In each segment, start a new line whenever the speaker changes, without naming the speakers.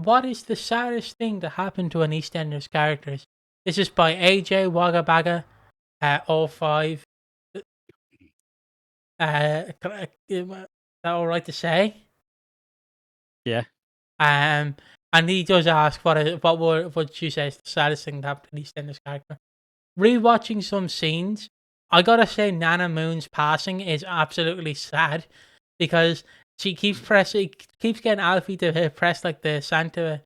what is the saddest thing that happened to an EastEnders characters? This is by AJ Wagabaga, 05. Is that all right to say?
Yeah.
And he does ask, what would you say is the saddest thing that happened to an EastEnders character? Rewatching some scenes, I gotta say Nana Moon's passing is absolutely sad because she keeps getting Alfie to press like the Santa,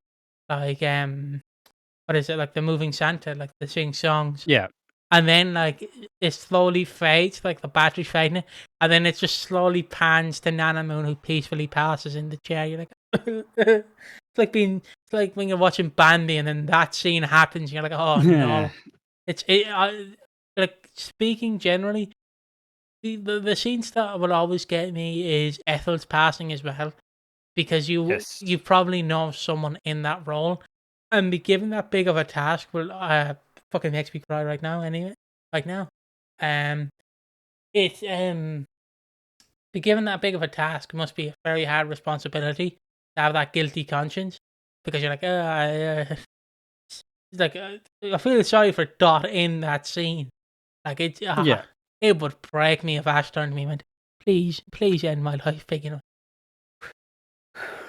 like what is it, like the moving Santa, like the sing songs.
Yeah.
And then like it slowly fades, like the battery's fading, and then it just slowly pans to Nana Moon who peacefully passes in the chair. You're like, it's like when you're watching Bambi and then that scene happens. You're like, oh no. Like speaking generally, the scenes that will always get me is Ethel's passing as well, because you probably know someone in that role, and be given that big of a task will fucking makes me cry right now. Anyway, right now, it's be given that big of a task must be a very hard responsibility to have that guilty conscience, because you're like, it's like I feel sorry for Dot in that scene. Like it would break me if Ash turned to me and went, please end my life, Piggy.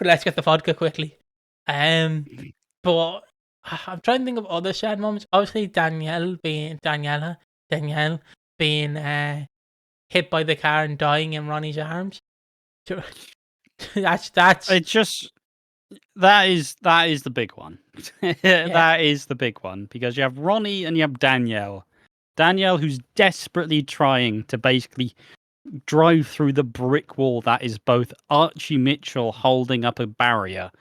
Let's get the vodka quickly. But I'm trying to think of other sad moments. Obviously, Danielle being hit by the car and dying in Ronnie's arms. That's
it's just that is the big one. That is the big one, because you have Ronnie and you have Danielle. Danielle, who's desperately trying to basically drive through the brick wall that is both Archie Mitchell holding up a barrier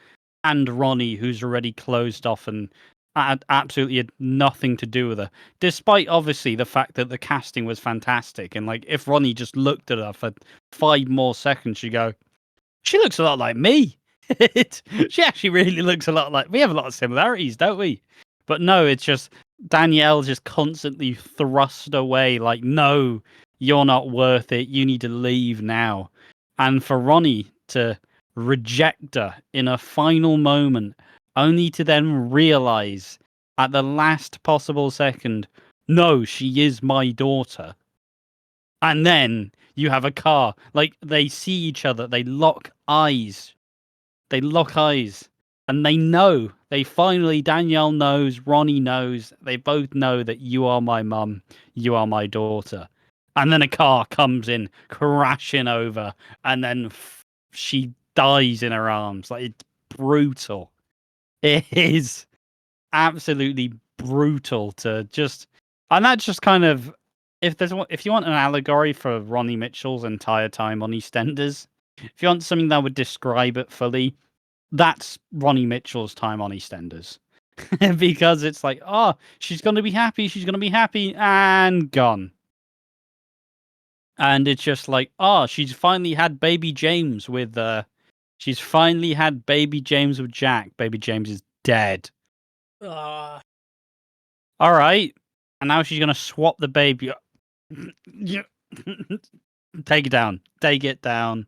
and Ronnie, who's already closed off and absolutely had nothing to do with her. Despite obviously the fact that the casting was fantastic, and like if Ronnie just looked at her for 5 more seconds, she'd go, "She looks a lot like me." She actually really looks a lot like. We have a lot of similarities, don't we? But no, it's just Danielle just constantly thrust away, like, no, you're not worth it. You need to leave now. And for Ronnie to reject her in a final moment, only to then realize at the last possible second, no, she is my daughter. And then you have a car. Like, they see each other. They lock eyes. And they know. Danielle knows, Ronnie knows. They both know that you are my mum. You are my daughter. And then a car comes in, crashing over. And then she dies in her arms. Like, it's brutal. It is absolutely brutal to just... And that's just kind of... If you want an allegory for Ronnie Mitchell's entire time on EastEnders, if you want something that would describe it fully, that's Ronnie Mitchell's time on EastEnders. Because it's like, oh, she's going to be happy, and gone. And it's just like, oh, she's finally had baby James with Jack. Baby James is dead. All right. And now she's going to swap the baby. Take it down.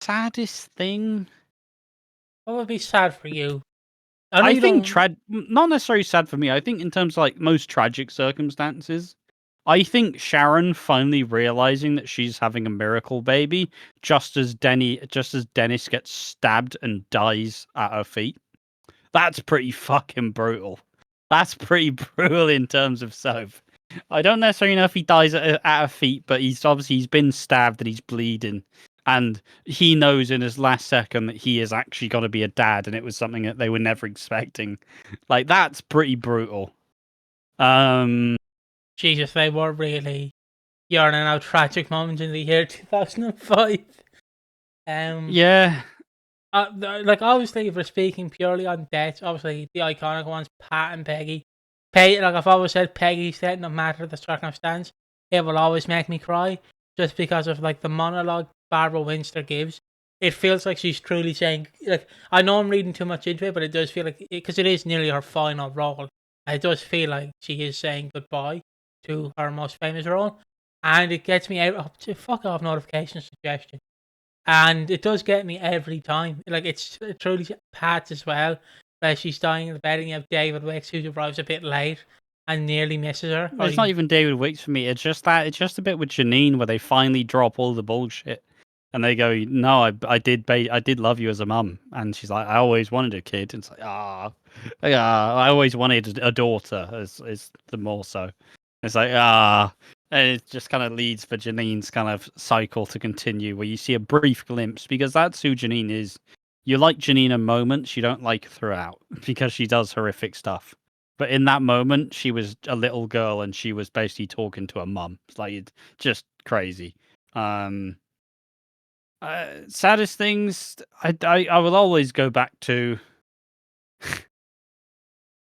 Saddest thing?
What would be sad for you?
I think not necessarily sad for me. I think in terms of like most tragic circumstances, I think Sharon finally realizing that she's having a miracle baby, just as Dennis gets stabbed and dies at her feet. That's pretty fucking brutal. That's pretty brutal in terms of soap. I don't necessarily know if he dies at her feet, but he's been stabbed and he's bleeding. And he knows in his last second that he is actually going to be a dad, and it was something that they were never expecting. Like, that's pretty brutal.
Jesus, they were really yarning out tragic moments in the year 2005.
Yeah.
Like, obviously, if we're speaking purely on deaths, obviously the iconic ones, Pat and Peggy. Like I've always said, Peggy's death, no matter the circumstance, it will always make me cry, just because of like the monologue Barbara Windsor gives. It feels like she's truly saying, like, I know I'm reading too much into it, but it does feel like, because it is nearly her final role, it does feel like she is saying goodbye to her most famous role, and it gets me out up to fuck off notification suggestion. And it does get me every time. Like, it's truly Pat as well, where she's dying in the bed, and you have David Wicks, who arrives a bit late and nearly misses her.
It's not even David Wicks for me. It's just a bit with Janine where they finally drop all the bullshit. And they go, no, I did love you as a mum. And she's like, I always wanted a kid. And it's like, I always wanted a daughter. Is the more so. It's like, and it just kind of leads for Janine's kind of cycle to continue, where you see a brief glimpse, because that's who Janine is. You like Janine in moments, you don't like her throughout, because she does horrific stuff. But in that moment, she was a little girl and she was basically talking to her mum. It's like, it's just crazy. Saddest things, I will always go back to.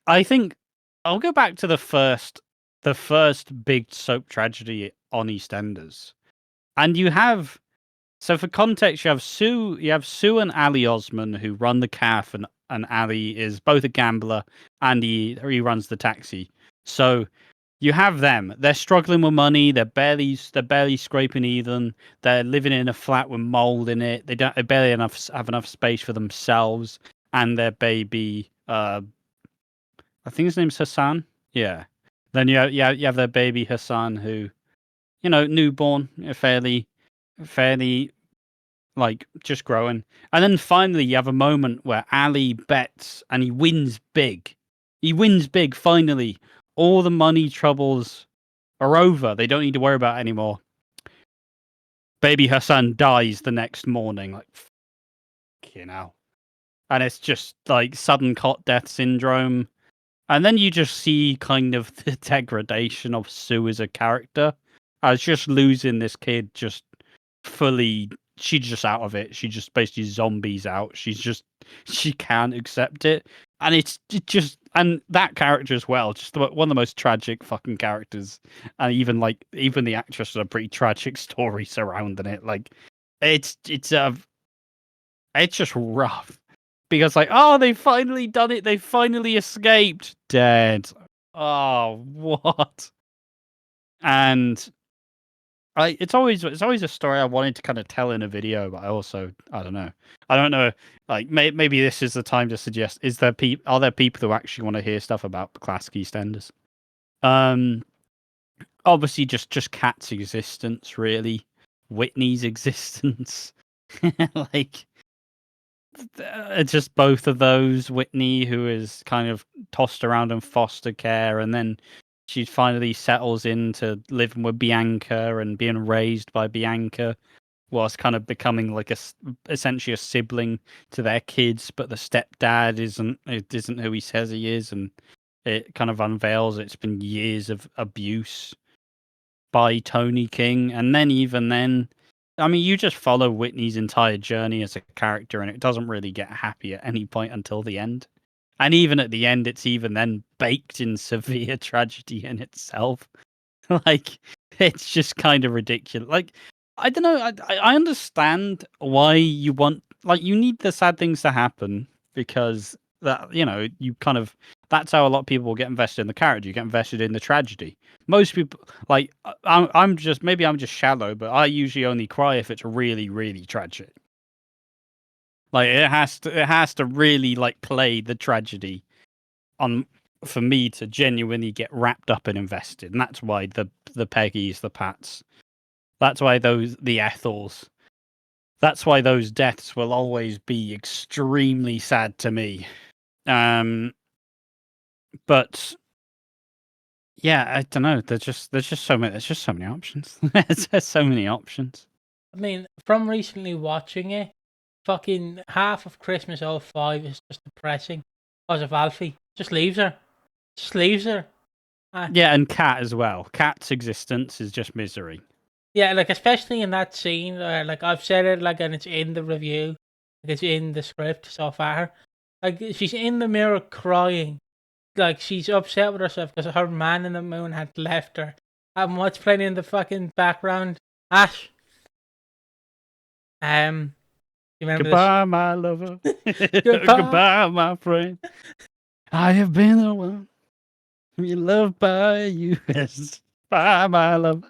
I think I'll go back to the first big soap tragedy on EastEnders, and you have. So for context, you have Sue and Ali Osman, who run the calf, and Ali is both a gambler and he runs the taxi. So you have them. They're struggling with money. They're barely scraping even. They're living in a flat with mold in it. They barely have enough space for themselves and their baby. I think his name's Hassan. Yeah. Then you have their baby Hassan, who, newborn, fairly like just growing. And then finally you have a moment where Ali bets and he wins big. Finally. All the money troubles are over. They don't need to worry about it anymore. Baby Hassan dies the next morning. Like, and it's just like sudden cot death syndrome. And then you just see kind of the degradation of Sue as a character. As just losing this kid just fully. She's just out of it. She just basically zombies out. She can't accept it. And and that character as well, just one of the most tragic fucking characters. And even the actress has a pretty tragic story surrounding it. Like, it's just rough. Because they finally done it. They finally escaped. Dead. Oh, what? And it's always a story I wanted to kind of tell in a video, but I don't know. Like, maybe this is the time to suggest: are there people who actually want to hear stuff about classic EastEnders? Obviously, just Kat's existence, really, Whitney's existence, like just both of those. Whitney, who is kind of tossed around in foster care, and then she finally settles into living with Bianca and being raised by Bianca, whilst kind of becoming like essentially a sibling to their kids. But the stepdad isn't who he says he is, and it kind of unveils it's been years of abuse by Tony King. And then even then, I mean, you just follow Whitney's entire journey as a character, and it doesn't really get happy at any point until the end. And even at the end, it's even then baked in severe tragedy in itself. Like, it's just kind of ridiculous. Like, I don't know. I understand why you need the sad things to happen, because that, you kind of, that's how a lot of people will get invested in the character. You get invested in the tragedy. Most people, like, I'm just shallow, but I usually only cry if it's really, really tragic. Like, it has to really play the tragedy for me to genuinely get wrapped up and invested. And that's why the Peggys, the Pats, that's why the Ethels, that's why those deaths will always be extremely sad to me. But yeah, I don't know. There's just so many options. There's so many options.
I mean, from recently watching it, fucking half of Christmas 05 is just depressing because of Alfie. Just leaves her.
Yeah, and Kat as well. Kat's existence is just misery.
Yeah, especially in that scene, I've said it, and it's in the review, it's in the script so far. She's in the mirror crying, she's upset with herself because her man in the moon had left her. And what's playing in the fucking background? Ash. You remember
Goodbye, my lover. Goodbye, my friend. I have been the one to be loved by you. Bye, my love.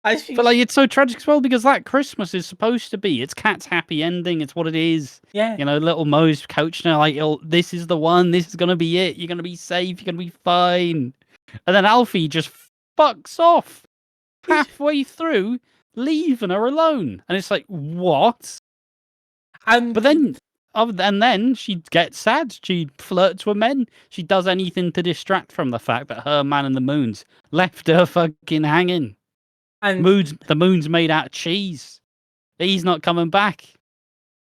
But like, it's so tragic as well because that Christmas is supposed to be it's Kat's happy ending. It's what it is.
Yeah.
You know, little Mo's coaching her like, "Oh, this is the one. This is gonna be it. You're gonna be safe. You're gonna be fine." And then Alfie just fucks off halfway through, leaving her alone. And it's like, what?
And
But then, and then she gets sad. She flirts with men. She does anything to distract from the fact that her man in the moon's left her fucking hanging.
and
The moon's made out of cheese. He's not coming back.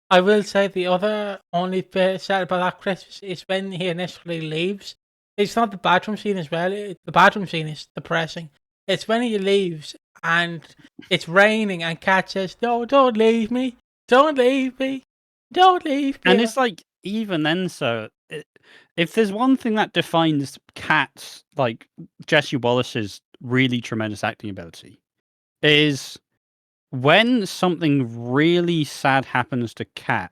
I will say the other only bit sad about that Christmas is when he initially leaves. It's not the bathroom scene as well. The bathroom scene is depressing. It's when he leaves and it's raining and Kat says, "No, don't leave me. Don't leave me. Don't leave me."
And it's like, even then, so if there's one thing that defines Kat's, like Jesse Wallace's really tremendous acting ability, is when something really sad happens to Kat,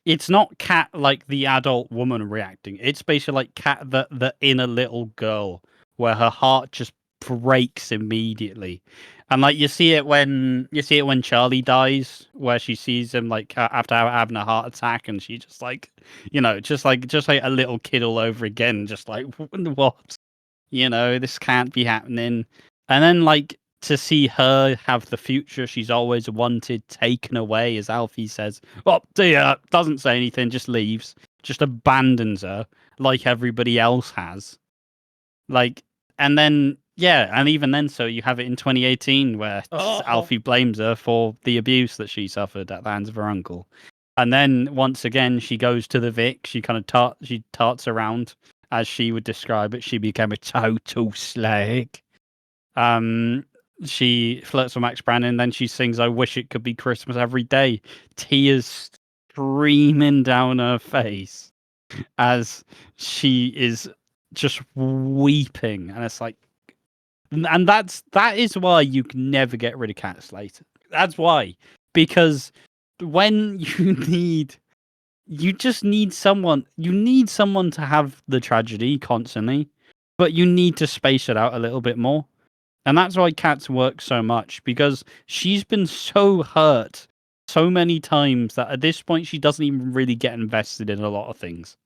it's not Kat like the adult woman reacting. It's basically like Kat the inner little girl where her heart just breaks immediately. And like you see it when Charlie dies, where she sees him like after having a heart attack, and she just like, just like a little kid all over again, just like, what? This can't be happening. And then like to see her have the future she's always wanted taken away, as Alfie says, "Well, dear," doesn't say anything, just leaves, just abandons her like everybody else has. Like, and then, yeah, and even then, so you have it in 2018 where Alfie blames her for the abuse that she suffered at the hands of her uncle. And then once again, she goes to the Vic. She kind of tarts around, as she would describe it. She became a total slag. She flirts with Max Brannon, then she sings "I Wish It Could Be Christmas Every Day," tears streaming down her face as she is just weeping. And it's like, and that is why you can never get rid of Cat Slater. That's why, because when you just need someone, to have the tragedy constantly, but you need to space it out a little bit more. And that's why Kat's works so much, because she's been so hurt so many times that at this point she doesn't even really get invested in a lot of things.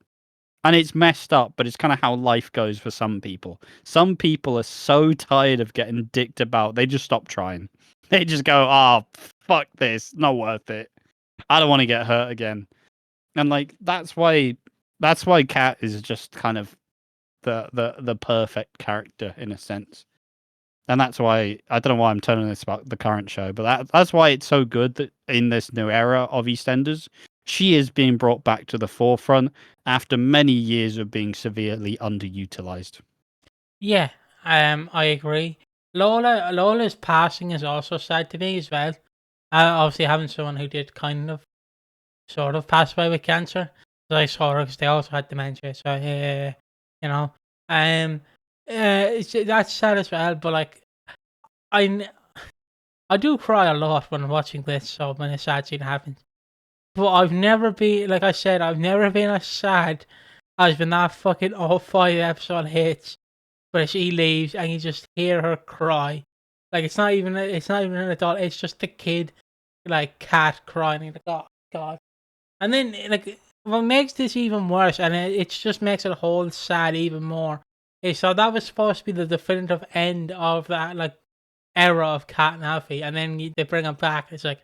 And it's messed up, but it's kind of how life goes for some people. Some people are so tired of getting dicked about, they just stop trying. They just go, "Oh, fuck this, not worth it. I don't want to get hurt again." And like that's why Kat is just kind of the perfect character in a sense. And that's why, I don't know why I'm telling this about the current show, but that's why it's so good that in this new era of EastEnders, she is being brought back to the forefront after many years of being severely underutilized.
Yeah, I agree. Lola's passing is also sad to me as well. Obviously having someone who did sort of pass away with cancer. So I saw her because they also had dementia. So that's sad as well. But like, I do cry a lot when watching this. So when a sad scene happens, but I've never been, like I said, I've never been as sad as when that fucking all 5 episode hits, where she leaves and you just hear her cry. Like it's not even an adult. It's just the kid, like Cat crying. Like, oh God. And then like what makes this even worse, and it just makes it whole sad even more, is so that was supposed to be the definitive end of that like era of Cat and Alfie, and then they bring him back. It's like,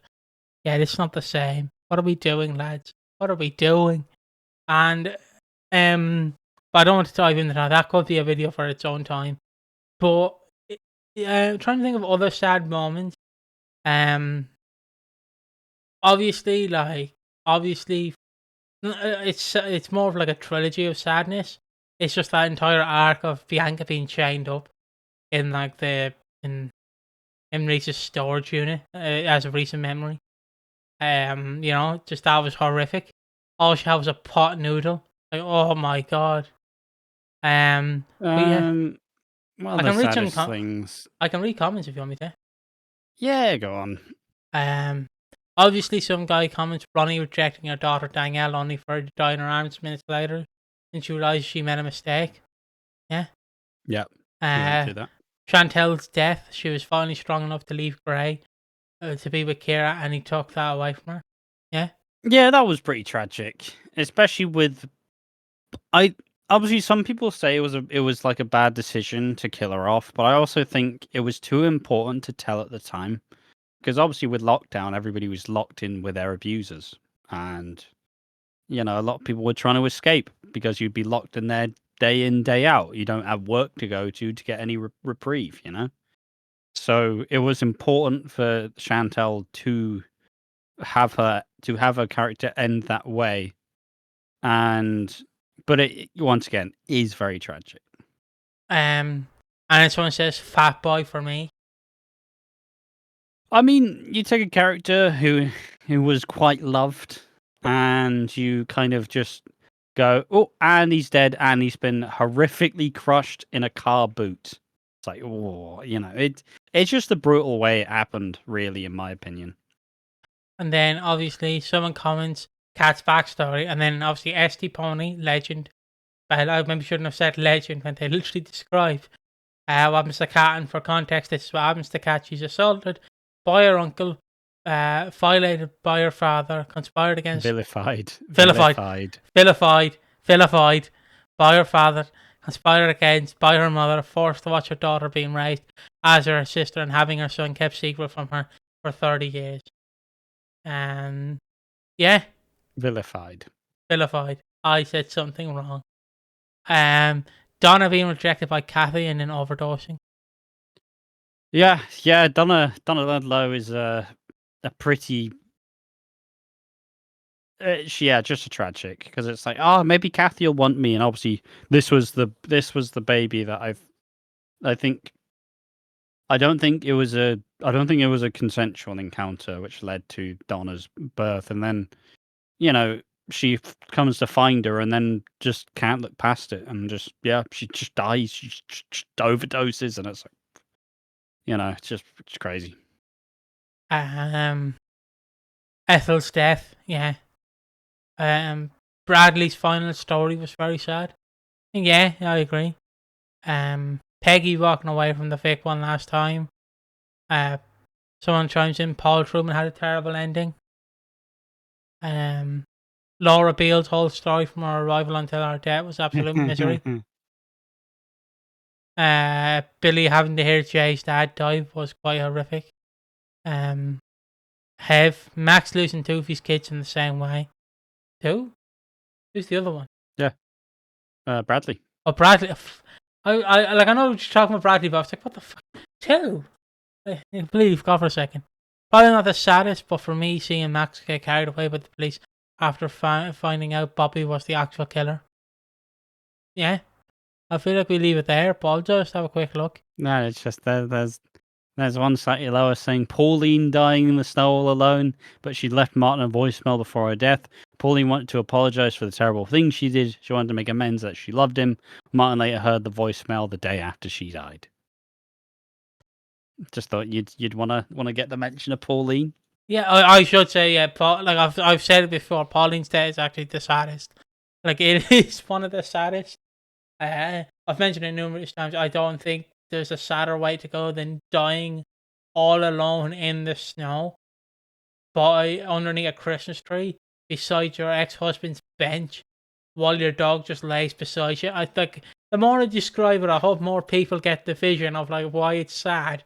yeah, it's not the same. What are we doing, lads? What are we doing? And but I don't want to dive into that. That could be a video for its own time. But I'm trying to think of other sad moments. Obviously, it's more of like a trilogy of sadness. It's just that entire arc of Bianca being chained up in like in Reese's storage unit as a recent memory. Just that was horrific. All she had was a pot noodle. Like, oh my God. But yeah,
Well,
I
the
can read
saddest things.
I can read comments if you want me to.
Yeah, go on.
Obviously, some guy comments Ronnie rejecting her daughter Danielle only for her to die in her arms minutes later, and she realizes she made a mistake. Yeah.
Yeah.
Uh,
do that.
Chantel's death. She was finally strong enough to leave Grey to be with Kira, and he took that away from her. Yeah.
Yeah, that was pretty tragic, especially with obviously some people say it was like a bad decision to kill her off, but I also think it was too important to tell at the time, because obviously with lockdown everybody was locked in with their abusers, and a lot of people were trying to escape because you'd be locked in there day in day out. You don't have work to go to get any reprieve, So it was important for Chantel to have her character end that way, but it once again is very tragic.
And someone says fat boy for me.
I mean, you take a character who was quite loved, and you kind of just go, oh, and he's dead, and he's been horrifically crushed in a car boot. It's like, oh, it's just the brutal way it happened, really, in my opinion.
And then obviously someone comments Cat's backstory, and then obviously SD Pony legend. But I maybe shouldn't have said legend when they literally describe what happens to Cat. And for context, this is what happens to Cat. She's assaulted by her uncle, violated by her father, conspired against, vilified by her father, conspired against by her mother, forced to watch her daughter being raised as her sister, and having her son kept secret from her for 30 years. Yeah.
Vilified.
I said something wrong. Donna being rejected by Kathy and then overdosing.
Yeah. Donna Ludlow is a pretty. Just a tragic, because it's like, oh, maybe Kathy will want me, and obviously this was the baby that I don't think it was a consensual encounter which led to Donna's birth, and then she comes to find her and then just can't look past it, and she just dies. She just overdoses, and it's like, it's crazy.
Ethel's death, yeah. Bradley's final story was very sad. Yeah, I agree. Peggy walking away from the fake one last time. Someone chimes in, Paul Truman had a terrible ending. Laura Beale's whole story from her arrival until her death was absolute misery. Billy having to hear Jay's dad die was quite horrific. Max losing two of his kids in the same way. Two? Who's the other one?
Yeah. Bradley.
Oh, Bradley. I know you're talking about Bradley, but I was like, what the fuck? Two? I believe, God, for a second. Probably not the saddest, but for me, seeing Max get carried away by the police after finding out Bobby was the actual killer. Yeah. I feel like we leave it there. Paul, just have a quick look.
No, it's just there's one slightly lower saying Pauline dying in the snow all alone, but she'd left Martin a voicemail before her death. Pauline wanted to apologize for the terrible things she did. She wanted to make amends that she loved him. Martin later heard the voicemail the day after she died. Just thought you'd wanna get the mention of Pauline.
Yeah, I should say, yeah, Paul. Like I've said it before, Pauline's death is actually the saddest. Like, it is one of the saddest. I've mentioned it numerous times. I don't think there's a sadder way to go than dying all alone in the snow, underneath a Christmas tree, beside your ex-husband's bench, while your dog just lays beside you. I think the more I describe it, I hope more people get the vision of like why it's sad.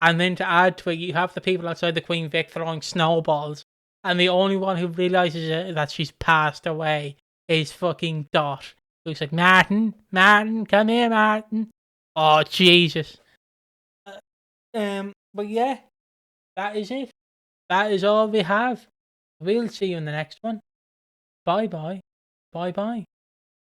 And then to add to it, you have the people outside the Queen Vic throwing snowballs, and the only one who realizes that she's passed away is fucking Dot, who's like, Martin, come here, Martin. Oh, Jesus. But yeah, that is it. That is all we have. We'll see you in the next one. Bye-bye. Bye-bye.